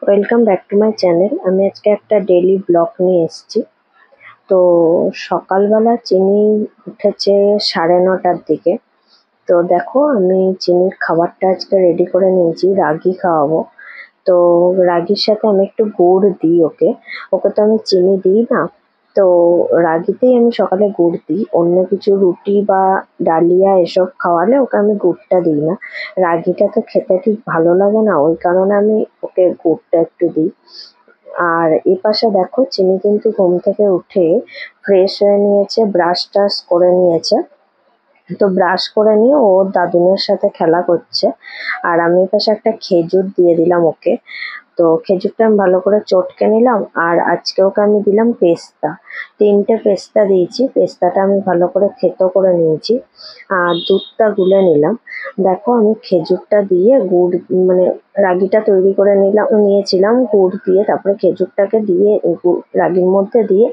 Welcome back to my channel. আমি আজকে একটা ডেইলি ব্লগ নিয়ে এসেছি। তো সকালবেলা চিনি উঠেছে 9:30টার দিকে। তো দেখো, আমি চিনির খাবারটা আজকে রেডি করে নিয়েছি, রাগি খাওয়াবো। তো রাগির সাথে আমি একটু গুড় দিই ওকে। ওকে তো আমি চিনি দিই না। তো রাগিতেই আমি সকালে গুড় দিই, অন্য কিছু রুটি বা ডালিয়া এসব খাওয়ালে ওকে আমি গুড়টা দিই না। রাগিটা তো খেতে ঠিক ভালো লাগে না, ওই কারণে আমি ওকে গুড়টা একটু দিই। আর এপাশে দেখো, চিনি কিন্তু ঘুম থেকে উঠে ফ্রেশ হয়ে নিয়েছে, ব্রাশ টাশ করে নিয়েছে। তো ব্রাশ করে নিয়ে ও দাদুনের সাথে খেলা করছে। আর আমি এপাশে একটা খেজুর দিয়ে দিলাম ওকে। তো খেজুরটা আমি ভালো করে চটকে নিলাম। আর আজকে ওকে আমি দিলাম পেস্তা, 3টে পেস্তা দিয়েছি। পেস্তাটা আমি ভালো করে থেতো করে নিয়েছি। আর দুধটা গুলে নিলাম। দেখো, আমি খেজুরটা দিয়ে গুড়, মানে রাগিটা তৈরি করে নিয়েছিলাম গুড় দিয়ে, তারপরে খেজুরটাকে দিয়ে রাগির মধ্যে দিয়ে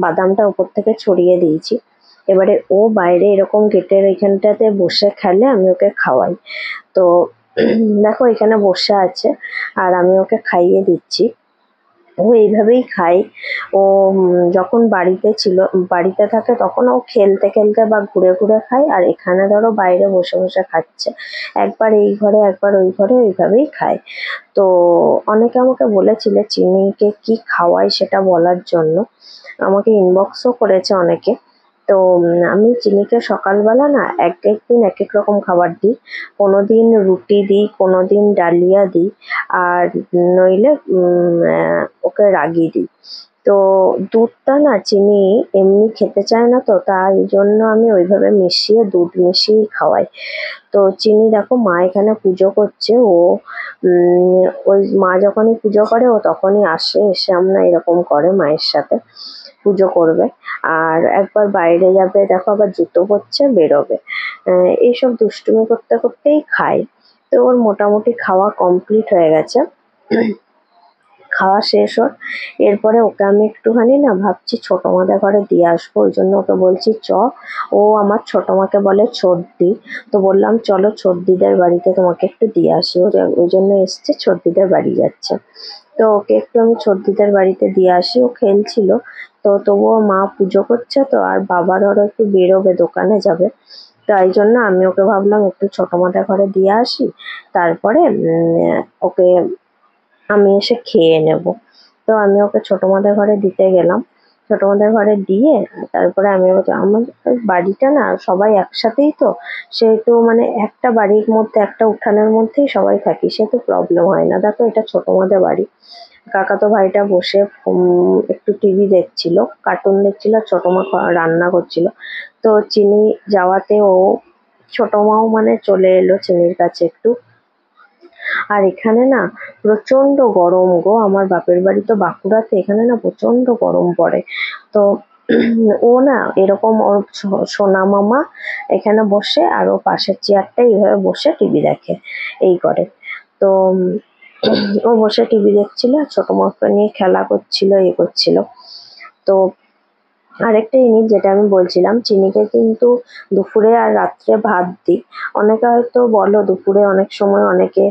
বাদামটা উপর থেকে ছড়িয়ে দিয়েছি। এবারে ও বাইরে এরকম গেটের এখানটাতে বসে খেলে, আমি ওকে খাওয়াই। তো দেখো, এখানে বসে আছে আর আমি ওকে খাইয়ে দিচ্ছি। ও এইভাবেই খায়। ও যখন বাড়িতে থাকে তখন ও খেলতে খেলতে বা ঘুরে ঘুরে খায়। আর এখানে ধরো বাইরে বসে বসে খাচ্ছে, একবার এই ঘরে একবার ওই ঘরে, ওইভাবেই খায়। তো অনেকে আমাকে বলেছিল চিনিকে কি খাওয়াই সেটা বলার জন্য, আমাকে ইনবক্সও করেছে অনেকে। তো আমি চিনিকে সকালবেলা না এক এক দিন এক এক রকম খাবার দিই। কোনোদিন রুটি দিই, কোনোদিন ডালিয়া দিই, আর নইলে ওকে রাগি দিই। তো দুধটা না চিনি এমনি খেতে চায় না, তো তাই জন্য আমি ওইভাবে মিশিয়ে দুধ মিশিয়েই খাওয়াই। তো চিনি দেখো, মা এখানে পুজো করছে। ও ওই মা যখনই পুজো করে ও তখনই আসে, এসে আমরা এরকম করে মায়ের সাথে পুজো করবে। আর একবার বাইরে যাবে, দেখো আবার জুতো পরছে, বেরোবে। এইসব দুষ্টুমি করতে করতেই খায়। তো ওর মোটামুটি খাওয়া কমপ্লিট হয়ে গেছে। খাওয়া শেষ ওর। এরপরে ওকে আমি একটুখানি না ভাবছি ছোট মাদের ঘরে দিয়ে আসবো, ওই জন্য ওকে বলছি চ। ও আমার ছোট মাকে বলে ছোটদি। তো বললাম চলো ছোটদিদের বাড়িতে তোমাকে একটু দিয়ে আসি। ওই জন্য এসছে, ছোটদিদের বাড়ি যাচ্ছে। তো ওকে একটু আমি ছোটদিদের বাড়িতে দিয়ে আসি। ও খেলছিল। তো তবুও মা পুজো করছে তো, আর বাবা ধরো একটু বেরোবে, দোকানে যাবে। তাই জন্য আমি ওকে ভাবলাম একটু ছোট মাদের ঘরে দিয়ে আসি, তারপরে ওকে আমি এসে খেয়ে নেব। তো আমি ওকে ছোট মাদের ঘরে দিতে গেলাম। ছোট মাদের ঘরে দিয়ে তারপরে আমি আমার বাড়িটা না সবাই একসাথেই, তো সেহেতু মানে একটা বাড়ির মধ্যে একটা উঠানের মধ্যেই সবাই থাকি, সেহেতু প্রবলেম হয় না। দেখো, এটা ছোট মাদের বাড়ি। কাকাতো ভাইটা বসে একটু টিভি দেখছিল, কার্টুন দেখছিল, আর ছোট মা রান্না করছিল। তো চিনি যাওয়াতে ছোট মাও মানে চলে এলো চিনির কাছে একটু। আর এখানে না প্রচন্ড গরম গো, আমার বাপের বাড়ি তো বাঁকুড়াতে, এখানে না প্রচন্ড গরম পড়ে। তো ও না এরকম ওর সোনা মামা এখানে বসে, আর ও পাশের চেয়ারটায় এইভাবে বসে টিভি দেখে, এই করে। তো ও বসে টিভি দেখছিল, আর ছোট মাকে নিয়ে খেলা করছিল, করছিল। তো আরেকটা জিনিস যেটা আমি বলছিলাম, চিনিকে কিন্তু দুপুরে আর রাত্রে ভাত দিই। অনেকে হয়তো বলো দুপুরে, অনেক সময় অনেকে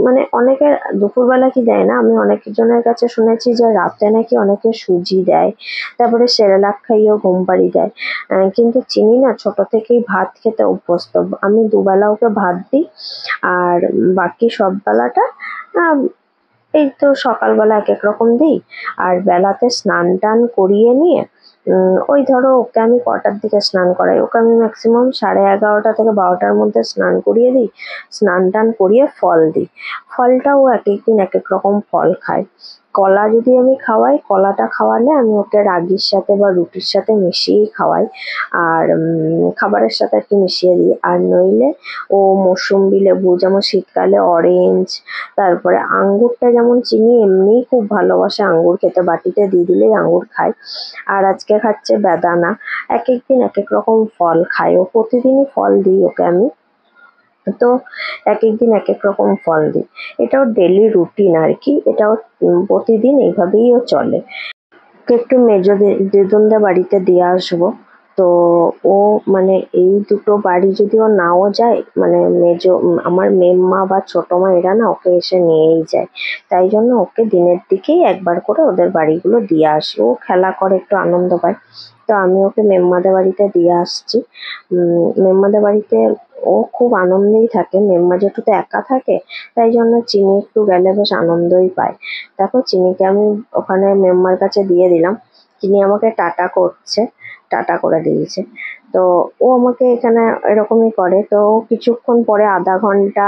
মানে অনেকে দুপুরবেলা কি দেয় না, আমি অনেকজনের কাছে শুনেছি যে রাতে নাকি অনেকে সুজি দেয়, তারপরে সেরেলাক খাইয়েও ঘুম পাড়িয়ে দেয়। কিন্তু চিনি না ছোট থেকেই ভাত খেতে অভ্যস্ত। আমি দুবেলা ওকে ভাত দিই, আর বাকি সব বেলাটা এই তো সকালবেলা এক এক রকম দিই। আর বেলাতে স্নান টান করিয়ে নিয়ে ওই ধরো ওকে আমি কটার দিকে স্নান করাই, ওকে আমি ম্যাক্সিমাম 11:30 থেকে 12টার মধ্যে স্নান করিয়ে দিই। স্নান টান করিয়ে ফল দিই। ফলটাও এক এক দিন এক এক রকম ফল খায়। কলা যদি আমি খাওয়াই, কলাটা খাওয়ালে আমি ওকে রাগির সাথে বা রুটির সাথে মিশিয়েই খাওয়াই। আর খাবারের সাথে আর কি মিশিয়ে দিই। আর নইলে ও মৌসুম্বি লেবু, যেমন শীতকালে অরেঞ্জ, তারপরে আঙ্গুরটা যেমন চিনি এমনিই খুব ভালোবাসে, আঙ্গুর খেতে বাটিতে দিয়ে দিলেই আঙ্গুর খায়। আর আজকে খাচ্ছে বেদানা। এক এক দিন এক এক রকম ফল খায় ও, প্রতিদিনই ফল দিই ওকে আমি। তো এক এক দিন এক এক রকম ফল দিই। এটা ওর ডেলি রুটিন আর কি, এটা ওর প্রতিদিন এইভাবেই ও চলে। ওকে একটু মেজো দিদুনদের বাড়িতে দিয়ে আসবো। তো ও মানে এই দুটো বাড়ি যদি ও নাও যায়, মানে আমার মেম্মা বা ছোট মা এরা না ওকে এসে নিয়েই যায়। তাই জন্য ওকে দিনের দিকেই একবার করে ওদের বাড়িগুলো দিয়ে আসি। ও খেলা করে, একটু আনন্দ পায়। তো আমি ওকে মেম্মাদের বাড়িতে দিয়ে আসছি। মেম্মাদের বাড়িতে ও খুব আনন্দেই থাকে। মেম্মা যেহেতু তো একা থাকে, তাই জন্য চিনি একটু গেলে বেশ আনন্দই পায়। দেখো চিনিকে আমি ওখানে মেম্মার কাছে দিয়ে দিলাম। চিনি আমাকে টাটা করছে, টাটা করে দিয়েছে। তো ও আমাকে এখানে এরকমই করে। তো ও কিছুক্ষণ পরে, আধা ঘন্টা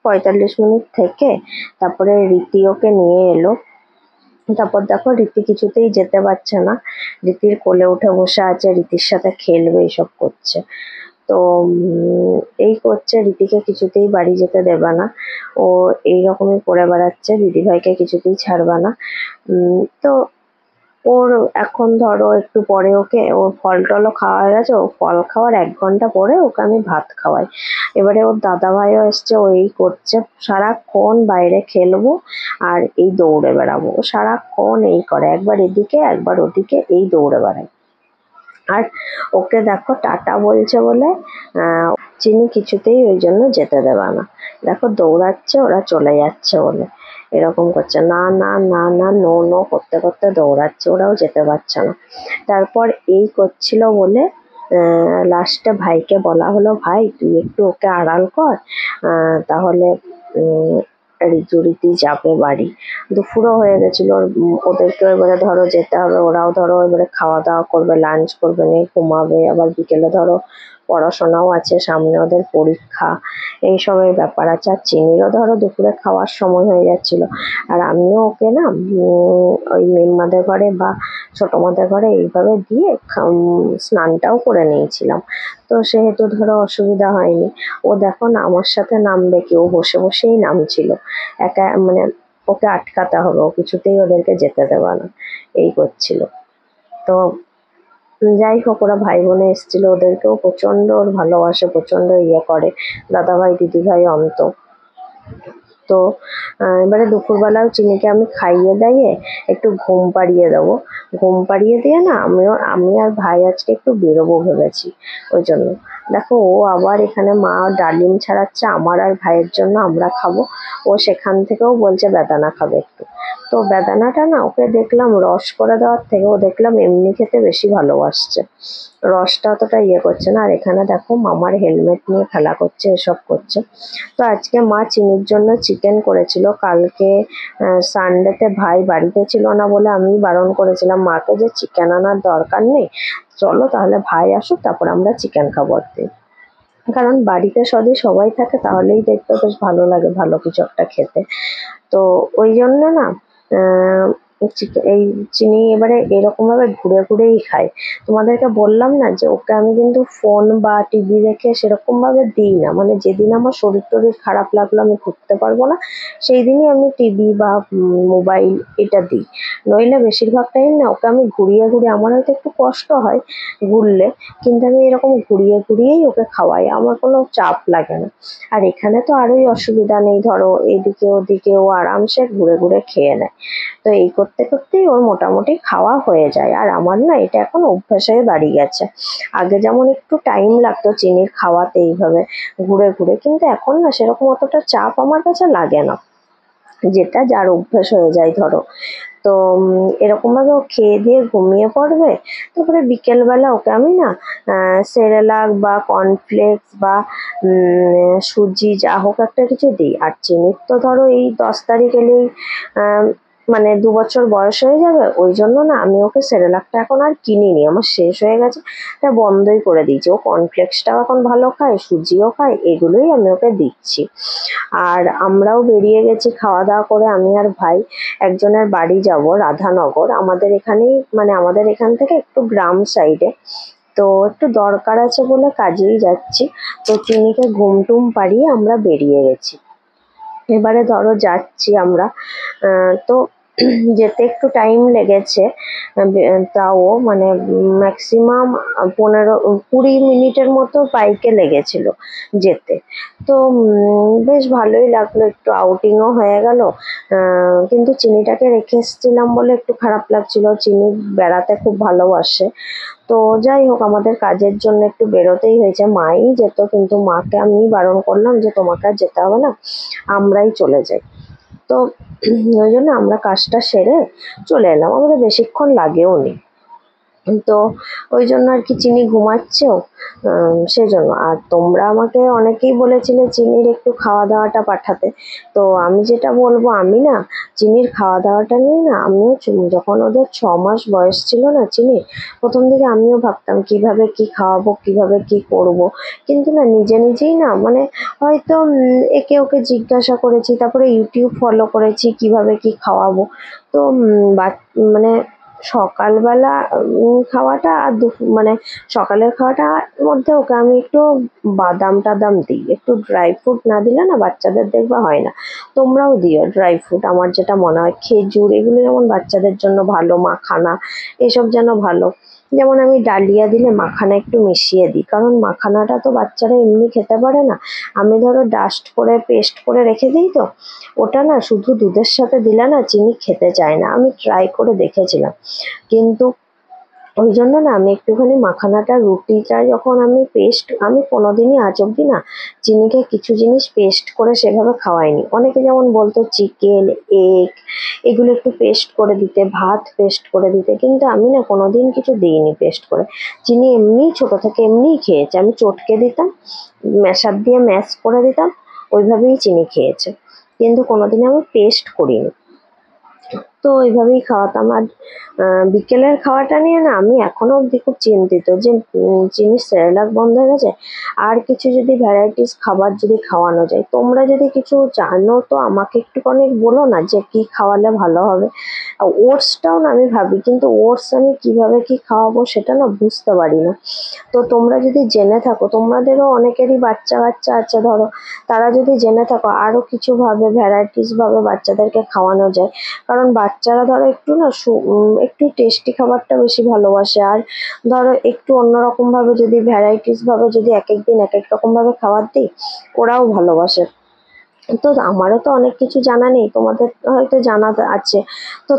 45 মিনিট থেকে তারপরে রীতি ওকে নিয়ে এলো। তারপর দেখো রীতি কিছুতেই যেতে পারছে না। রীতির কোলে উঠে বসে আছে, রীতির সাথে খেলবে, এইসব করছে। তো এই করছে, রীতিকে কিছুতেই বাড়ি যেতে দেবে না। ও এইরকমই করে বেড়াচ্ছে, দিদিভাইকে কিছুতেই ছাড়বে না। তো ওর এখন ধরো একটু পরে ওর ফল টলও খাওয়া হয়ে গেছে। ও ফল খাওয়ার 1 ঘন্টা পরে ওকে আমি ভাত খাওয়াই। এবারে ওর দাদাভাইও এসছে, ও এই করছে, সারাক্ষণ বাইরে খেলবো আর এই দৌড়ে বেড়াবো। ও সারাক্ষণ এই করে, একবার এদিকে একবার ওদিকে এই দৌড়ে বেড়ায়। আর ওকে দেখো টাটা বলছে বলে চিনি কিছুতেই ওই জন্য যেতে দেবে না। দেখো দৌড়াচ্ছে, ওরা চলে যাচ্ছে বলে এরকম করছে, না না না না, নো নো করতে করতে দৌড়াচ্ছে, ওরাও যেতে পারছে না। তারপর এই করছিল বলে লাস্টে ভাইকে বলা হলো, ভাই তুই একটু ওকে আড়াল কর, তাহলে রীতি যাবে বাড়ি। দুপুরও হয়ে গেছিল। ওদেরকেও এবারে ধরো যেতে হবে, ওরাও ধরো এবারে খাওয়া দাওয়া করবে, লাঞ্চ করবে, নিয়ে ঘুমাবে। আবার বিকেলে ধরো পড়াশোনাও আছে, সামনে ওদের পরীক্ষা, এইসবের ব্যাপার আছে। আর চিনিরও ধরো দুপুরে খাওয়ার সময় হয়ে যাচ্ছিল। আর আমিও ওকে না ওই মেম্মাদের ঘরে বা ছোট মাদের ঘরে এইভাবে দিয়ে স্নানটাও করে নিয়েছিলাম। তো সেহেতু ধরো অসুবিধা হয়নি। ও দেখো না আমার সাথে নামবে কি, ও বসে বসেই নামছিল। একা মানে ওকে আটকাতে হবে, ও কিছুতেই ওদেরকে যেতে দেবে না, এই করছিল। তো যাই হোক, ওরা ভাই বোনে এসেছিল, ওদেরকেও প্রচন্ড ওর ভালোবাসে, প্রচন্ড ইয়ে করে, দাদাভাই দিদিভাই অন্ত। তো এবারে দুপুরবেলাও চিনিকে আমি খাইয়ে দাইয়ে একটু ঘুম পাড়িয়ে দেবো। ঘুম পাড়িয়ে দিয়ে না আমি আর ভাই আজকে একটু বেরোবো ভেবেছি। ওই জন্য দেখো ও আবার এখানে মা ডালিম ছাড়াচ্ছে আমার আর ভাইয়ের জন্য, আমরা খাবো। ও সেখান থেকেও বলছে বেদানা খাবে একটু। তো বেদানাটা না ওকে দেখলাম রস করে দেওয়ার থেকে ও দেখলাম এমনি খেতে বেশি ভালোবাসছে, রসটা অতটা ইয়ে করছে না। আর এখানে দেখো মামার হেলমেট নিয়ে খেলা করছে, এসব করছে। তো আজকে মা চিনির জন্য চিকেন করেছিল। কালকে সানডেতে ভাই বাড়িতে ছিল না বলে আমি বারণ করেছিলাম মাকে যে চিকেন আনার দরকার নেই, চলো তাহলে ভাই আসুক তারপর আমরা চিকেন খাবো একদিন। কারণ বাড়িতে যদি সবাই থাকে তাহলেই দেখতে বেশ ভালো লাগে ভালো কিছু একটা খেতে। তো ওই জন্য না এই চিনি এবারে এরকম ভাবে ঘুরে ঘুরেই খায়। তোমাদেরকে বললাম না যে ওকে আমি কিন্তু ফোন বা টিভি দেখে সেরকম ভাবে দিই না। মানে যেদিন আমার শরীর টরীর খারাপ লাগলো, আমি ঘুরতে পারবো না, সেই দিনই আমি টিভি বা মোবাইল এটা দিই। নইলে বেশিরভাগ টাইম না ওকে আমি ঘুরিয়ে ঘুরিয়ে, আমার হয়তো একটু কষ্ট হয় ঘুরলে, কিন্তু আমি এরকম ঘুরিয়ে ঘুরিয়েই ওকে খাওয়াই, আমার কোনো চাপ লাগে না। আর এখানে তো আরোই অসুবিধা নেই, ধরো এদিকে ওদিকে ও আরামসে ঘুরে ঘুরে খেয়ে নেয়। তো এই করতে করতেই ওর মোটামুটি খাওয়া হয়ে যায়। আর আমার না এটা এখন অভ্যাস হয়ে দাঁড়িয়ে গেছে। আগে যেমন একটু টাইম লাগতো চিনির খাওয়াতে এইভাবে ঘুরে ঘুরে, কিন্তু এখন না সেরকম অতটা চাপ আমার কাছে লাগে না, যেটা যার অভ্যাস হয়ে যায় ধরো। তো এরকমভাবে ও খেয়ে দিয়ে ঘুমিয়ে পড়বে। তারপরে বিকেলবেলা ওকে আমি না সেরেলাক বা কর্নফ্লেক্স বা সুজি যা হোক একটা কিছু দিই। আর চিনির তো ধরো এই 10 তারিখ এলেই মানে 2 বছর বয়স হয়ে যাবে, ওই জন্য না আমি ওকে সেরেলাকটা এখন আর কিনিনি, আমার শেষ হয়ে গেছে, তাই বন্ধই করে দিয়েছি। ও কর্নফ্লেক্সটাও এখন ভালো খায়, সুজিও খায়, এগুলোই আমি ওকে দিচ্ছি। আর আমরাও বেরিয়ে গেছি খাওয়া দাওয়া করে, আমি আর ভাই একজনের বাড়ি যাব, রাধানগর। আমাদের এখানেই, মানে আমাদের এখান থেকে একটু গ্রাম সাইডে। তো একটু দরকার আছে বলে কাজেই যাচ্ছি। তো চিনিকে ঘুম টুম পাড়িয়ে আমরা বেরিয়ে গেছি। এবারে ধরো যাচ্ছি আমরা। তো যেতে একটু টাইম লেগেছে, তাও মানে ম্যাক্সিমাম 15-20 মিনিটের মতো বাইকে লেগেছিল যেতে। তো বেশ ভালোই লাগলো, একটু আউটিংও হয়ে গেল। কিন্তু চিনিটাকে রেখে এসেছিলাম বলে একটু খারাপ লাগছিল, চিনি বেড়াতে খুব ভালোবাসে। তো যাই হোক, আমাদের কাজের জন্য একটু বেরোতেই হয়েছে, মাই যেত কিন্তু মাকে আমি বারণ করলাম যে তোমাকে আর যেতে হবে না, আমরাই চলে যাই। তো ওই জন্য আমরা কাজটা সেরে চলে এলাম, আমাদের বেশিক্ষণ লাগেও নি। তো ওই জন্য আর কি, চিনি ঘুমাচ্ছেও সেজন্য। আর তোমরা আমাকে অনেকেই বলেছিলে চিনির একটু খাওয়া দাওয়াটা পাঠাতে। তো আমি যেটা বলবো, আমি না চিনির খাওয়া দাওয়াটা নিয়ে না, আমিও যখন ওদের 6 মাস বয়স ছিল না চিনির, প্রথম দিকে আমিও ভাবতাম কিভাবে কি খাওয়াবো, কিভাবে কি করব। কিন্তু না নিজে নিজেই না মানে হয়তো একে ওকে জিজ্ঞাসা করেছি, তারপরে ইউটিউব ফলো করেছি কিভাবে কি খাওয়াবো। তো মানে সকালবেলা খাওয়াটা আর মানে সকালের খাওয়াটার মধ্যে ওকে আমি একটু বাদাম টাদাম দিই, একটু ড্রাই ফ্রুট না দিলে না বাচ্চাদের দেখবে হয় না। তোমরাও দিও ড্রাই ফ্রুট, আমার যেটা মনে হয় খেজুর এগুলো যেমন বাচ্চাদের জন্য ভালো, মাখানা এসব যেন ভালো। যেমন আমি ডালিয়া দিলে মাখানা একটু মিশিয়ে দিই, কারণ মাখানাটা তো বাচ্চারা এমনি খেতে পারে না। আমি ধরো ডাস্ট করে পেস্ট করে রেখে দিই, তো ওটা না শুধু দুধের সাথে দিলে না চিনি খেতে চায় না, আমি ট্রাই করে দেখেছিলাম। কিন্তু ওই জন্য না আমি একটুখানি মাখানাটা, রুটিটা যখন আমি কোনোদিনই আজ অব্দি না চিনিকে কিছু জিনিস পেস্ট করে সেভাবে খাওয়াইনি। অনেকে যেমন বলতো চিকেন, এগ এগুলো একটু পেস্ট করে দিতে, ভাত পেস্ট করে দিতে, কিন্তু আমি না কোনোদিন কিছু দিইনি পেস্ট করে। চিনি এমনিই ছোট থেকে এমনিই খেয়েছে, আমি চটকে দিতাম, ম্যাশার দিয়ে ম্যাশ করে দিতাম, ওইভাবেই চিনি খেয়েছে, কিন্তু কোনোদিন আমি পেস্ট করিনি। তো এইভাবেই খাওয়াতাম। আর বিকেলের খাওয়াটা নিয়ে না আমি এখনো অবধি খুব চিন্তিত যে চিনির সেরেলাক বন্ধ হয়ে গেছে, আর কিছু যদি ভ্যারাইটিস খাবার যদি খাওয়ানো যায়। তোমরা যদি কিছু জানো তো আমাকে একটুখানি বলো না যে কি খাওয়ালে ভালো হবে। ওটসটাও না আমি ভাবি, কিন্তু ওটস আমি কিভাবে কি খাওয়াবো সেটা না বুঝতে পারি না। তো তোমরা যদি জেনে থাকো, তোমাদেরও অনেকেরই বাচ্চা কাচ্চা আছে ধরো, তারা যদি জেনে থাকো আরো কিছু ভাবে ভ্যারাইটিস ভাবে বাচ্চাদেরকে খাওয়ানো যায়। কারণ বাচ্চারা ধরো একটু না একটু টেস্টি খাবারটা বেশি ভালোবাসে। আর ধরো একটু অন্যরকম ভাবে যদি ভ্যারাইটিস ভাবে যদি এক এক দিন এক এক রকম ভাবে খাবার দিই, ওরাও ভালোবাসে। তো আমারও তো অনেক কিছু জানা নেই, তোমাদের হয়তো জানা আছে। তো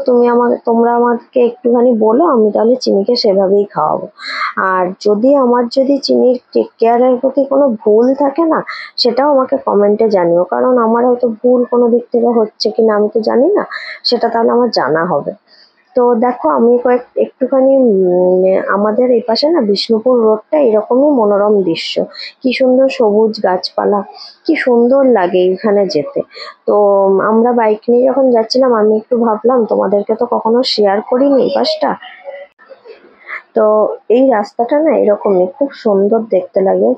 তোমরা আমাকে একটুখানি বলো, আমি তাহলে চিনিকে সেভাবেই খাওয়াবো। আর যদি চিনির টেক কেয়ারের প্রতি কোনো ভুল থাকে না, সেটাও আমাকে কমেন্টে জানিও, কারণ আমার হয়তো ভুল কোনো দিক থেকে হচ্ছে কিনা আমি তো জানি না, সেটা তাহলে আমার জানা হবে। তো দেখো, আমি একটুখানি আমাদের এই পাশে না বিষ্ণুপুর রোডটা এরকমই মনোরম দৃশ্য, কি সুন্দর সবুজ গাছপালা, কি সুন্দর লাগে এখানে যেতে। তো আমরা বাইক নিয়ে যখন যাচ্ছিলাম, আমি একটু ভাবলাম তোমাদেরকে তো কখনো শেয়ার করিনি এই পাশটা। তো এই রাস্তাটা না এরকমই খুব সুন্দর দেখতে লাগে,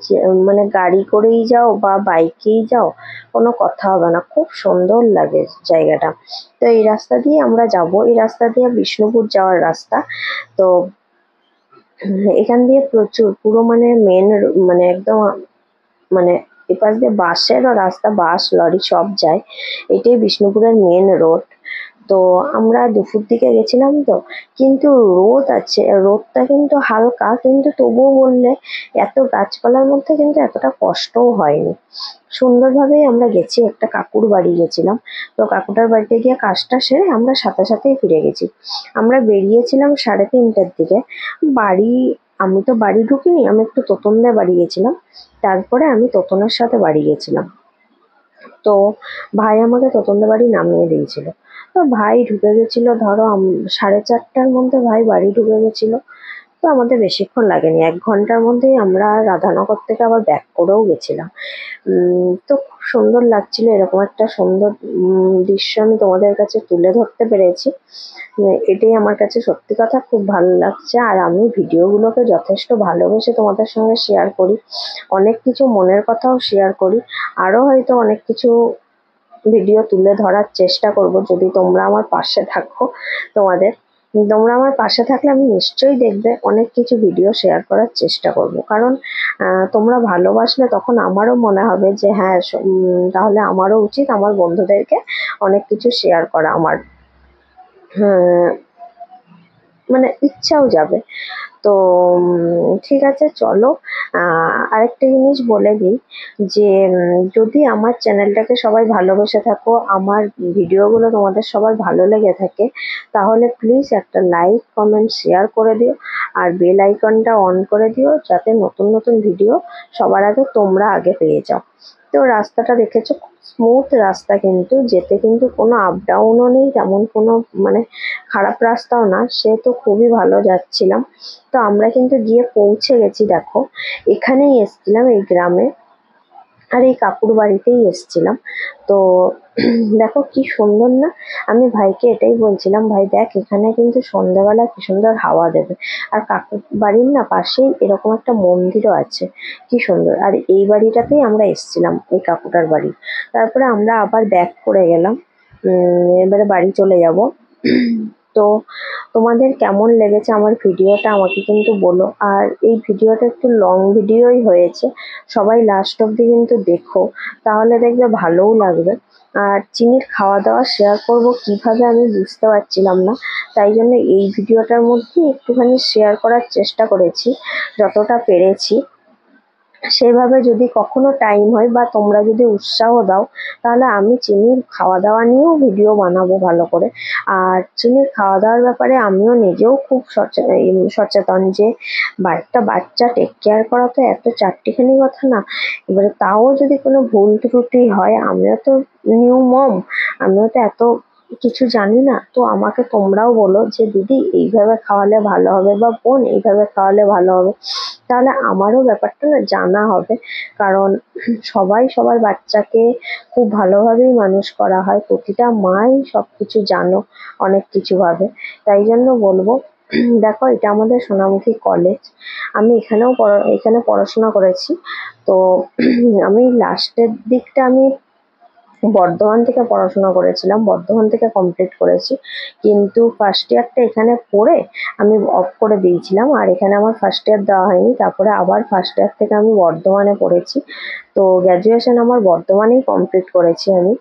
মানে গাড়ি করেই যাও বা বাইকেই যাও কোনো কথা হবে না, খুব সুন্দর লাগে জায়গাটা। তো এই রাস্তা দিয়ে আমরা যাব, এই রাস্তা দিয়ে বিষ্ণুপুর যাওয়ার রাস্তা। তো এখান দিয়ে প্রচুর পুরো মানে মানে একদম মানে এপাশ দিয়ে বাসেরও রাস্তা, বাস লরি সব যায়, এটাই বিষ্ণুপুরের মেন রোড। তো আমরা দুপুর দিকে গেছিলাম, তো কিন্তু রোদ আছে, রোদটা কিন্তু হালকা, কিন্তু তবুও বললে এত গাছপালার মধ্যে কিন্তু এতটা কষ্টও হয়নি, সুন্দরভাবেই আমরা গেছি। একটা কাকুর বাড়ি গেছিলাম, তো কাকুটার বাড়িতে গিয়ে কাজটা সেরে আমরা সাথে সাথেই ফিরে গেছি। আমরা বেরিয়েছিলাম 3:30টার দিকে। বাড়ি আমি তো বাড়ি ঢুকিনি, আমি একটু তোতনদের বাড়ি গেছিলাম, তারপরে আমি তোতনের সাথে বাড়ি গেছিলাম। তো ভাই আমাকে তোতনদের বাড়ি নামিয়ে দিয়েছিল। তো ভাই ঢুকে গেছিল ধরো 4:30টার মধ্যে ভাই বাড়ি ঢুকে গেছিল। তো আমাদের বেশিক্ষণ লাগেনি, 1 ঘন্টার মধ্যেই আমরা রাধানগর থেকে আবার ব্যাক করেও গেছিলাম। তো খুব সুন্দর লাগছিল, এরকম একটা সুন্দর দৃশ্য আমি তোমাদের কাছে তুলে ধরতে পেরেছি। এটাই আমার কাছে সত্যি কথা খুব ভালো লাগছে। আর আমি ভিডিওগুলোকে যথেষ্ট ভালোবেসে তোমাদের সঙ্গে শেয়ার করি, অনেক কিছু মনের কথাও শেয়ার করি, আরও হয়তো অনেক কিছু ভিডিও তুলে ধরার চেষ্টা করব যদি তোমরা আমার পাশে থাকো। তোমাদের তোমরা আমার পাশে থাকলে আমি নিশ্চয়ই দেখবে অনেক কিছু ভিডিও শেয়ার করার চেষ্টা করব, কারণ তোমরা ভালোবাসলে তখন আমারও মনে হবে যে হ্যাঁ, তাহলে আমারও উচিত আমার বন্ধুদেরকে অনেক কিছু শেয়ার করা আমার। আহ, মানে ইচ্ছাও যাবে। তো ঠিক আছে, চলো। আরেকটা জিনিস বলে দিই যে যদি আমার চ্যানেলটাকে সবাই ভালোবেসে থাকো, আমার ভিডিওগুলো তোমাদের সবার ভালো লেগে থাকে, তাহলে প্লিজ একটা লাইক কমেন্ট শেয়ার করে দিও, আর বেল আইকনটা অন করে দিও, যাতে নতুন নতুন ভিডিও সবার আগে তোমরা আগে পেয়ে যাও। তো রাস্তাটা দেখেছো, খুব স্মুথ রাস্তা, কিন্তু যেতে কিন্তু কোনো আপ ডাউনও নেই, তেমন কোনো মানে খারাপ রাস্তাও না, সে তো খুবই ভালো যাচ্ছিলাম। তো আমরা কিন্তু গিয়ে পৌঁছে গেছি, দেখো এখানেই এসছিলাম এই গ্রামে, আর এই কাকুর বাড়িতেই এসছিলাম। তো দেখো কি সুন্দর না। আমি ভাইকে এটাই বলছিলাম, ভাই দেখ এখানে কিন্তু সন্ধ্যাবেলা কি সুন্দর হাওয়া দেবে, আর কাকুর বাড়ির না পাশেই এরকম একটা মন্দিরও আছে, কি সুন্দর। আর এই বাড়িটাতেই আমরা এসছিলাম, এই কাকুটার বাড়ি। তারপরে আমরা আবার ব্যাক করে গেলাম, এবারে বাড়ি চলে যাব। তো তোমাদের কেমন লেগেছে আমার ভিডিওটা আমাকে কিন্তু বলো, আর এই ভিডিওটা একটু লং ভিডিওই হয়েছে, সবাই লাস্ট অব্দি কিন্তু দেখো, তাহলে দেখবে ভালোও লাগবে। আর চিনির খাওয়া দাওয়া শেয়ার করব কিভাবে আমি বুঝতে পারছিলাম না, তাই জন্য এই ভিডিওটার মধ্যে একটুখানি শেয়ার করার চেষ্টা করেছি যতটা পেরেছি। সেভাবে যদি কখনো টাইম হয় বা তোমরা যদি উৎসাহ দাও, তাহলে আমি চিনির খাওয়া দাওয়া নিয়েও ভিডিও বানাবো ভালো করে। আর চিনির খাওয়া দাওয়ার ব্যাপারে আমিও নিজেও খুব সচেতন যে একটা বাচ্চা টেক কেয়ার করা তো এত চারটিখানি কথা না। এবারে তাও যদি কোনো ভুল ত্রুটি হয়, আমিও তো নিউ মম, আমিও তো এত কিছু জানি না। তো আমাকে তোমরাও বলো যে দিদি এইভাবে খাওয়ালে ভালো হবে, বা বোন এইভাবে খাওয়ালে ভালো হবে, তাহলে আমারও ব্যাপারটা না জানা হবে। কারণ সবাই সবার বাচ্চাকে খুব ভালোভাবেই মানুষ করা হয়, প্রতিটা মাই সবকিছু জানো অনেক কিছু ভাবে। তাই জন্য বলবো, দেখো এটা আমাদের সোনামুখী কলেজ, আমি এখানে পড়াশোনা করেছি। তো আমি লাস্টের দিকটা আমি বর্ধমান থেকে পড়াশোনা করেছিলাম, বর্ধমান থেকে কমপ্লিট করেছি, কিন্তু ফার্স্ট ইয়ারটা এখানে পড়ে আমি অফ করে দিয়েছিলাম, আর এখানে আমার ফার্স্ট ইয়ার দেওয়া হয়নি, তারপরে আবার ফার্স্ট ইয়ার থেকে আমি বর্ধমানে পড়েছি। তো গ্র্যাজুয়েশন আমার বর্ধমানেই কমপ্লিট করেছি আমি।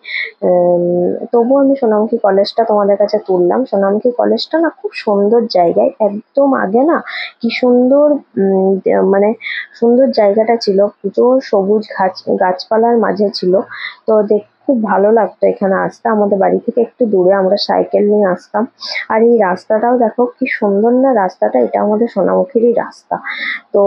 তবুও আমি সোনামুখী কলেজটা তোমাদের কাছে তুললাম। সোনামুখী কলেজটা না খুব সুন্দর জায়গায়, একদম আগে না কি সুন্দর মানে সুন্দর জায়গাটা ছিল, প্রচুর সবুজ গাছপালার মাঝে ছিল। তো খুব ভালো লাগতো এখানে আসতে, আমাদের বাড়ি থেকে একটু দূরে, আমরা সাইকেল নিয়ে আসতাম। আর এই রাস্তাটাও দেখো কি সুন্দর না রাস্তাটা, এটা আমাদের সোনামুখীরই রাস্তা। তো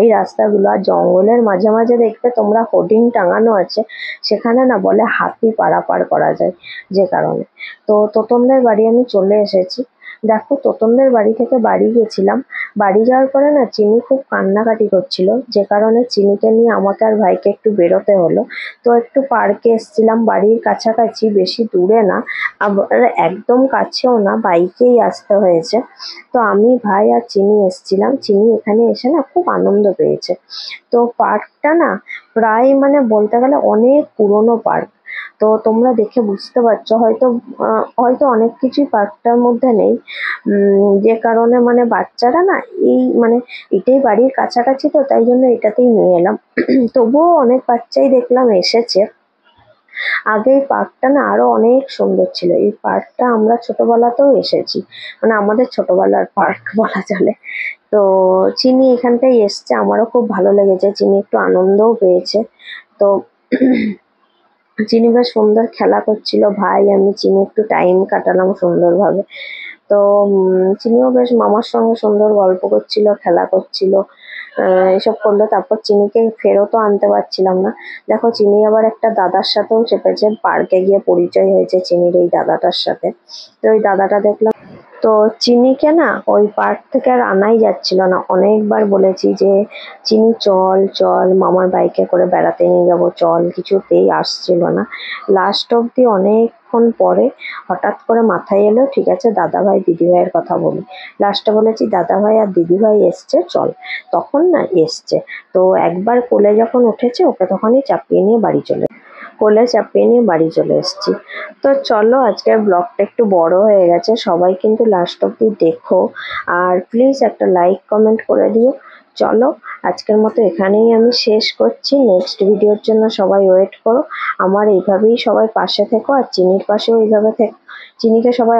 এই রাস্তাগুলো, আর জঙ্গলের মাঝে মাঝে দেখবে তোমরা হোর্ডিং টাঙানো আছে, সেখানে না বলে হাতি পারাপার করা যায়, যে কারণে। তো তোতনদের বাড়ি আমি চলে এসেছি। দেখো তোতনদের বাড়ি থেকে বাড়ি গেছিলাম, বাড়ি যাওয়ার পরে না চিনি খুব কান্নাকাটি করছিল, যে কারণে চিনিকে নিয়ে আমাকে আর ভাইকে একটু বেরোতে হলো। তো একটু পার্কে এসছিলাম, বাড়ির কাছাকাছি, বেশি দূরে না, আবার একদম কাছেও না, বাইকেই আসতে হয়েছে। তো আমি, ভাই আর চিনি এসছিলাম, চিনি এখানে এসে না খুব আনন্দ পেয়েছে। তো পার্কটা না প্রায় মানে বলতে গেলে অনেক পুরনো পার্ক। তো তোমরা দেখে বুঝতে পারছো হয়তো অনেক কিছুই পার্কটার মধ্যে নেই, যে কারণে মানে বাচ্চারা না এই মানে এটাই বাড়ির কাছাকাছি, তো তাই জন্য এটাতেই নিয়ে এলাম। তবুও অনেক বাচ্চাই দেখলাম এসেছে। আগে এই পার্কটা না আরো অনেক সুন্দর ছিল, এই পার্কটা আমরা ছোটবেলাতেও এসেছি, মানে আমাদের ছোটবেলার পার্ক বলা চলে। তো চিনি এখানটায় এসছে, আমারও খুব ভালো লেগেছে, চিনি একটু আনন্দও পেয়েছে। তো চিনি বেশ সুন্দর খেলা করছিল, ভাই আমি চিনি একটু টাইম কাটালাম সুন্দরভাবে। তো চিনিও বেশ মামার সঙ্গে সুন্দর গল্প করছিল, খেলা করছিল, এসব করলো। তারপর চিনিকে ফেরতও আনতে পারছিলাম না, দেখো চিনি আবার একটা দাদার সাথেও চেপেছে, পার্কে গিয়ে পরিচয় হয়েছে চিনির এই দাদাটার সাথে। তো ওই দাদাটা দেখলাম। তো চিনিকে না ওই পার্ক থেকে আর আনাই যাচ্ছিল না, অনেকবার বলেছি যে চিনি চল চল, মামার বাইকে করে বেড়াতে নিয়ে যাবো চল, কিছুতেই আসছিল না। লাস্ট অব্দি অনেকক্ষণ পরে হঠাৎ করে মাথায় এলো, ঠিক আছে দাদাভাই দিদিভাইয়ের কথা বলি। লাস্টে বলেছি দাদাভাই আর দিদিভাই এসছে চল, তখন না এসছে। তো একবার কোলে যখন উঠেছে, ওকে তখনই কোলে চাপিয়ে নিয়ে বাড়ি চলে এসেছি। তো চলো, আজকের ব্লগটা একটু বড় হয়ে গেছে, সবাই কিন্তু লাস্ট অব্দি দেখো, আর প্লিজ একটা লাইক কমেন্ট করে দিও। চলো আজকের মতো এখানেই আমি শেষ করছি। নেক্সট ভিডিওর জন্য সবাই ওয়েট করো। আমার এইভাবেই সবাই পাশে থেকো, আর চিনির পাশেও এইভাবে চিনিকে সবাই